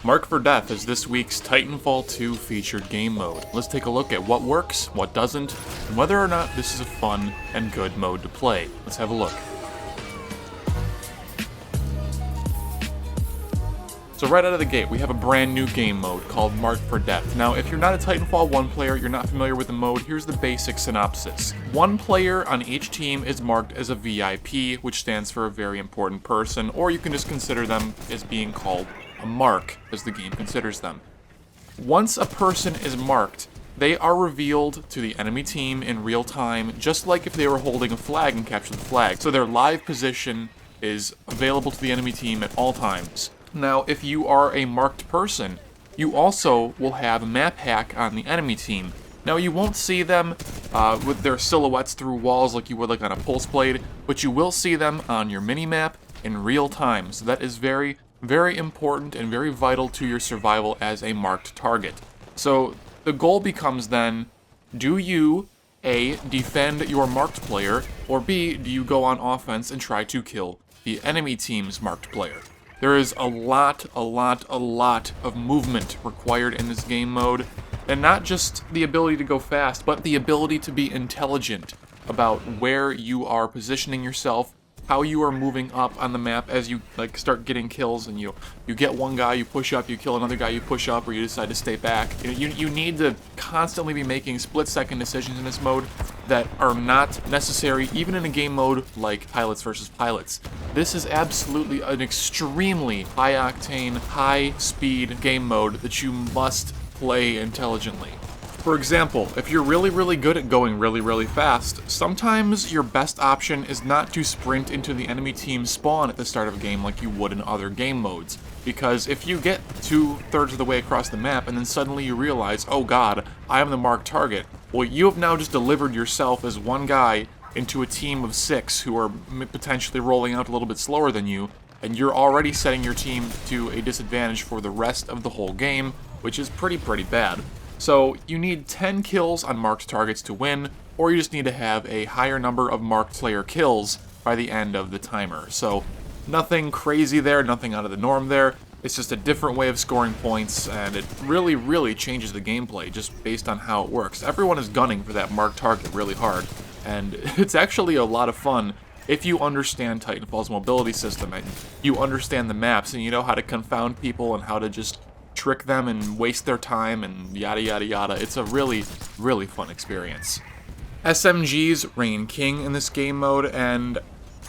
Mark for Death is this week's Titanfall 2 featured game mode. Let's take a look at what works, what doesn't, and whether or not this is a fun and good mode to play. Let's have a look. So right out of the gate, we have a brand new game mode called Mark for Death. Now, if you're not a Titanfall 1 player, you're not familiar with the mode, here's the basic synopsis. One player on each team is marked as a VIP, which stands for a very important person, or you can just consider them as being called a mark, as the game considers them. Once a person is marked, they are revealed to the enemy team in real time, just like if they were holding a flag and capture the flag. So their live position is available to the enemy team at all times. Now, if you are a marked person, you also will have a map hack on the enemy team. Now, you won't see them with their silhouettes through walls like you would like on a pulse blade, but you will see them on your mini-map in real time. So that is very, very important and very vital to your survival as a marked target. So the goal becomes then, do you A, defend your marked player, or B, do you go on offense and try to kill the enemy team's marked player? There is a lot of movement required in this game mode, and not just the ability to go fast, but the ability to be intelligent about where you are positioning yourself, how you are moving up on the map as you start getting kills, and you get one guy, you push up, you kill another guy, you push up, or you decide to stay back. You need to constantly be making split-second decisions in this mode that are not necessary even in a game mode like Pilots versus Pilots. This is absolutely an extremely high-octane, high-speed game mode that you must play intelligently. For example, if you're really good at going really fast, sometimes your best option is not to sprint into the enemy team spawn at the start of a game like you would in other game modes. Because if you get 2/3 of the way across the map and then suddenly you realize, oh god, I am the marked target, well, you have now just delivered yourself as one guy into a team of 6 who are potentially rolling out a little bit slower than you, and you're already setting your team to a disadvantage for the rest of the whole game, which is pretty bad. So you need 10 kills on marked targets to win, or you just need to have a higher number of marked player kills by the end of the timer. So nothing crazy there, nothing out of the norm there. It's just a different way of scoring points, and it really changes the gameplay just based on how it works. Everyone is gunning for that marked target really hard, and it's actually a lot of fun if you understand Titanfall's mobility system, and you understand the maps, and you know how to confound people and how to just trick them and waste their time and yada. It's a really fun experience. SMGs reign king in this game mode, and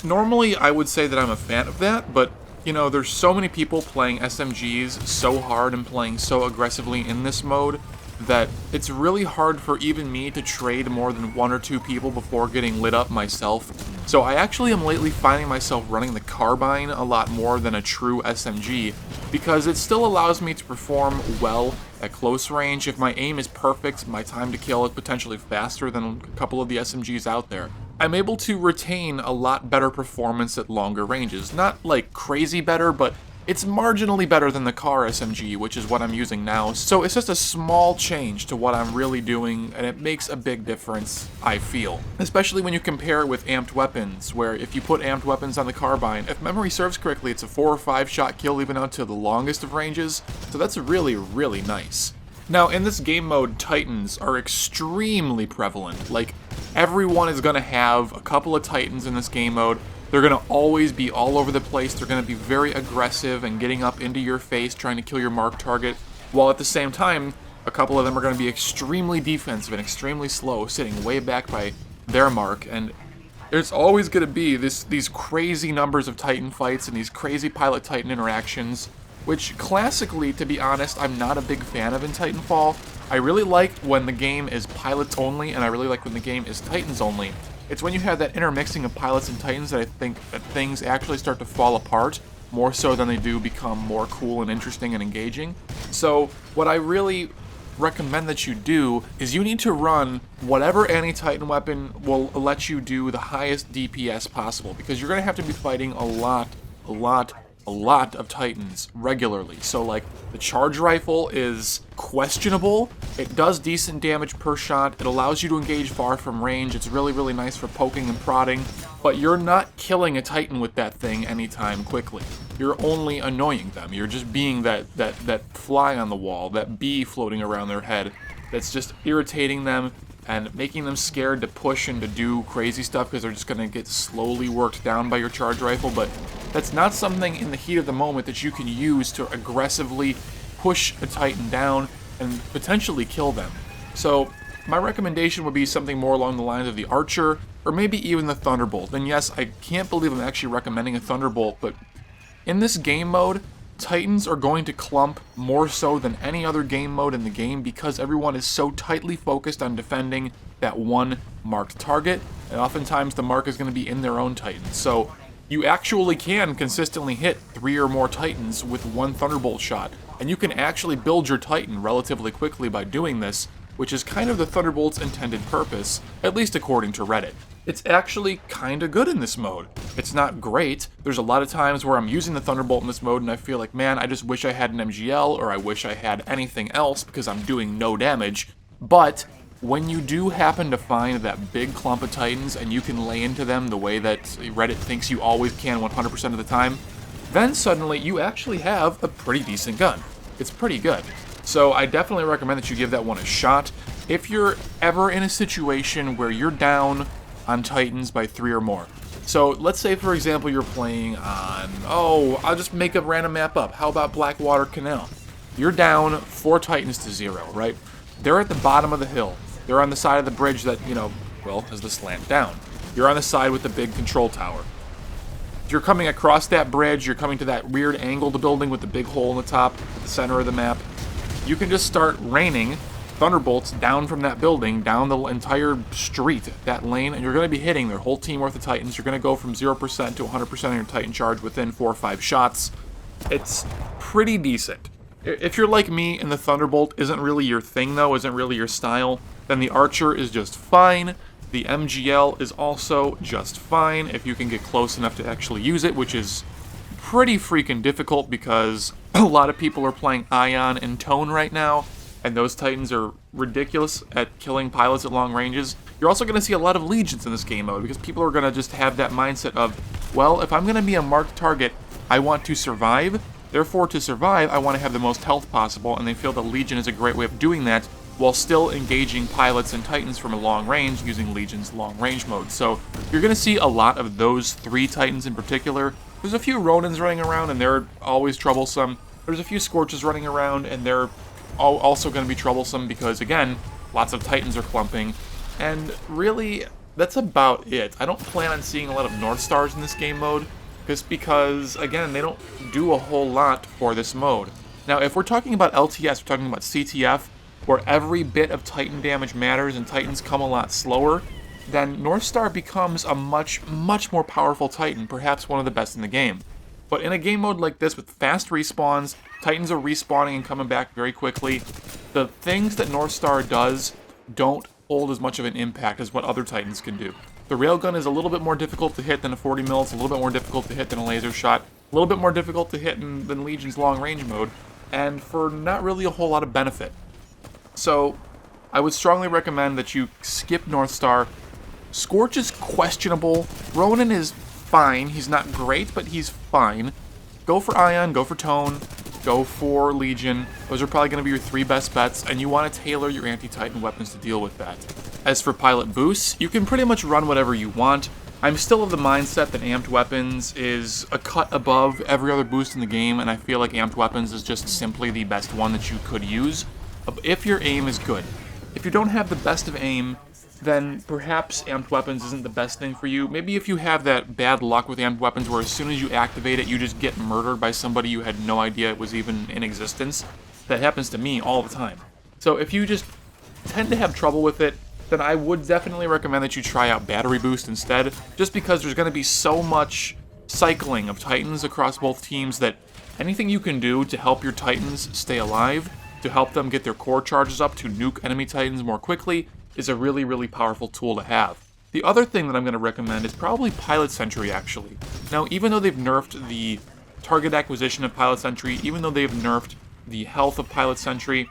normally I would say that I'm a fan of that, but you know, there's so many people playing SMGs so hard and playing so aggressively in this mode that it's really hard for even me to trade more than 1 or 2 people before getting lit up myself. So I actually am lately finding myself running the carbine a lot more than a true SMG, because it still allows me to perform well at close range. If my aim is perfect, my time to kill is potentially faster than a couple of the SMGs out there. I'm able to retain a lot better performance at longer ranges. Not like crazy better, but it's marginally better than the car SMG, which is what I'm using now, so it's just a small change to what I'm really doing, and it makes a big difference, I feel. Especially when you compare it with amped weapons, where if you put amped weapons on the carbine, if memory serves correctly, it's a 4 or 5 shot kill even out to the longest of ranges, so that's really nice. Now, in this game mode, Titans are extremely prevalent. Like, everyone is going to have a couple of Titans in this game mode. They're going to always be all over the place. They're going to be very aggressive and getting up into your face, trying to kill your marked target, while at the same time, a couple of them are going to be extremely defensive and extremely slow, sitting way back by their mark, and there's always going to be these crazy numbers of Titan fights and these crazy Pilot-Titan interactions, which classically, to be honest, I'm not a big fan of in Titanfall. I really like when the game is Pilots only, and I really like when the game is Titans only. It's when you have that intermixing of Pilots and Titans that I think that things actually start to fall apart, more so than they do become more cool and interesting and engaging. So what I really recommend that you do is you need to run whatever anti-Titan weapon will let you do the highest DPS possible, because you're going to have to be fighting a lot of Titans regularly. So like the charge rifle is questionable. It does decent damage per shot. It allows you to engage far from range. It's really nice for poking and prodding, but you're not killing a Titan with that thing anytime quickly. you're only annoying them. You're just being that fly on the wall, that bee floating around their head that's just irritating them and making them scared to push and to do crazy stuff because they're just going to get slowly worked down by your charge rifle. But that's not something in the heat of the moment that you can use to aggressively push a Titan down and potentially kill them. So my recommendation would be something more along the lines of the Archer, or maybe even the Thunderbolt. And yes, I can't believe I'm actually recommending a Thunderbolt, but in this game mode, Titans are going to clump more so than any other game mode in the game because everyone is so tightly focused on defending that one marked target, and oftentimes the mark is going to be in their own Titan. So you actually can consistently hit 3 or more Titans with one Thunderbolt shot, and you can actually build your Titan relatively quickly by doing this, which is kind of the Thunderbolt's intended purpose, at least according to Reddit. It's actually kinda good in this mode. It's not great. There's a lot of times where I'm using the Thunderbolt in this mode and I feel like, man, I just wish I had an MGL, or I wish I had anything else because I'm doing no damage. But when you do happen to find that big clump of Titans and you can lay into them the way that Reddit thinks you always can 100% of the time, then suddenly you actually have a pretty decent gun. It's pretty good. So I definitely recommend that you give that one a shot. If you're ever in a situation where you're down on Titans by 3 or more. So let's say, for example, you're playing on, I'll just make a random map up. How about Blackwater Canal? You're down 4 Titans to 0, right? They're at the bottom of the hill. They're on the side of the bridge that, has the slant down. You're on the side with the big control tower. You're coming across that bridge, you're coming to that weird angled building with the big hole in the top, the center of the map. You can just start raining Thunderbolts down from that building, down the entire street, that lane, and you're going to be hitting their whole team worth of Titans. You're going to go from 0% to 100% of your Titan charge within 4 or 5 shots. It's pretty decent. If you're like me and the Thunderbolt isn't really your thing though, isn't really your style, then the Archer is just fine. The MGL is also just fine if you can get close enough to actually use it, which is pretty freaking difficult because a lot of people are playing Ion and Tone right now, and those Titans are ridiculous at killing pilots at long ranges. You're also going to see a lot of Legions in this game mode because people are going to just have that mindset of, well, if I'm going to be a marked target, I want to survive. Therefore, to survive, I want to have the most health possible, and they feel that Legion is a great way of doing that while still engaging pilots and Titans from a long range using Legion's long range mode. So you're going to see a lot of those 3 Titans in particular. There's a few Ronins running around, and they're always troublesome. There's a few Scorches running around, and they're also going to be troublesome because, again, lots of Titans are clumping. And really, that's about it. I don't plan on seeing a lot of North Stars in this game mode, just because, again, they don't do a whole lot for this mode. Now, if we're talking about LTS, we're talking about CTF, where every bit of Titan damage matters and Titans come a lot slower, then North Star becomes a much, much more powerful Titan, perhaps one of the best in the game. But in a game mode like this with fast respawns, Titans are respawning and coming back very quickly, the things that North Star does don't hold as much of an impact as what other Titans can do. The railgun is a little bit more difficult to hit than a 40 mil, it's a little bit more difficult to hit than a laser shot, a little bit more difficult to hit than Legion's long range mode, and for not really a whole lot of benefit. So I would strongly recommend that you skip North Star. Scorch is questionable. Ronin is fine. He's not great, but he's fine. Go for Ion, go for Tone, go for Legion. Those are probably going to be your 3 best bets, and you want to tailor your anti-Titan weapons to deal with that. As for pilot boosts, you can pretty much run whatever you want. I'm still of the mindset that amped weapons is a cut above every other boost in the game, and I feel like amped weapons is just simply the best one that you could use, if your aim is good. If you don't have the best of aim, then perhaps amped weapons isn't the best thing for you. Maybe if you have that bad luck with amped weapons where as soon as you activate it, you just get murdered by somebody you had no idea it was even in existence. That happens to me all the time. So if you just tend to have trouble with it, then I would definitely recommend that you try out battery boost instead, just because there's going to be so much cycling of Titans across both teams that anything you can do to help your Titans stay alive, to help them get their core charges up to nuke enemy Titans more quickly, is a really, really powerful tool to have. The other thing that I'm going to recommend is probably Pilot Sentry, actually. Now, even though they've nerfed the target acquisition of Pilot Sentry, even though they've nerfed the health of Pilot Sentry,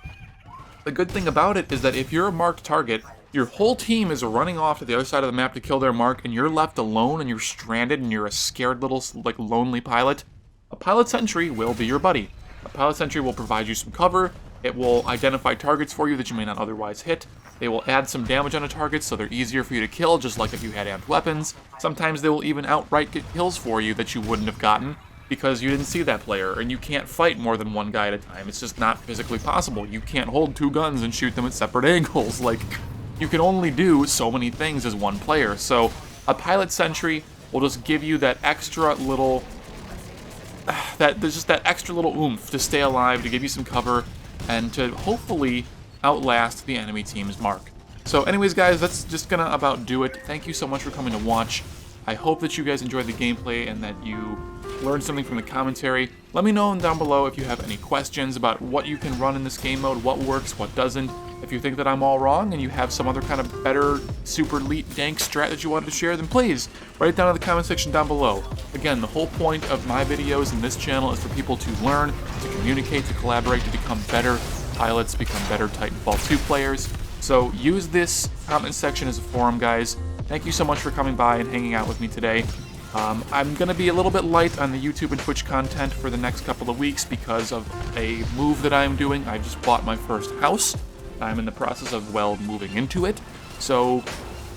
the good thing about it is that if you're a marked target, your whole team is running off to the other side of the map to kill their mark, and you're left alone and you're stranded and you're a scared little, lonely pilot. a pilot sentry will be your buddy. A pilot sentry will provide you some cover. It will identify targets for you that you may not otherwise hit. They will add some damage on a target so they're easier for you to kill, just like if you had amped weapons. Sometimes they will even outright get kills for you that you wouldn't have gotten because you didn't see that player, and you can't fight more than one guy at a time. It's just not physically possible. You can't hold two guns and shoot them at separate angles. Like, you can only do so many things as one player. So a pilot sentry will just give you that extra little, there's just that extra little oomph to stay alive, to give you some cover, and to hopefully outlast the enemy team's mark. So anyways, guys, that's just gonna about do it. Thank you so much for coming to watch. I hope that you guys enjoyed the gameplay and that you learned something from the commentary. Let me know down below if you have any questions about what you can run in this game mode, what works, what doesn't. If you think that I'm all wrong and you have some other kind of better, super elite dank strat that you wanted to share, then please write it down in the comment section down below. Again, the whole point of my videos and this channel is for people to learn, to communicate, to collaborate, to become better pilots, become better Titanfall 2 players. So use this comment section as a forum, guys. Thank you so much for coming by and hanging out with me today. I'm going to be a little bit light on the YouTube and Twitch content for the next couple of weeks because of a move that I'm doing. I just bought my first house. I'm in the process of, well, moving into it. So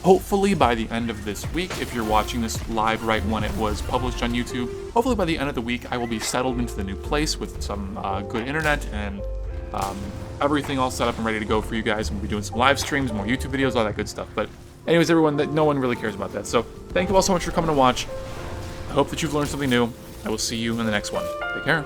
hopefully by the end of this week, if you're watching this live right when it was published on YouTube, hopefully by the end of the week I will be settled into the new place with some good internet and everything all set up and ready to go for you guys. We'll be doing some live streams, more YouTube videos, all that good stuff. But anyways, everyone, no one really cares about that. So thank you all so much for coming to watch. I hope that you've learned something new. I will see you in the next one. Take care.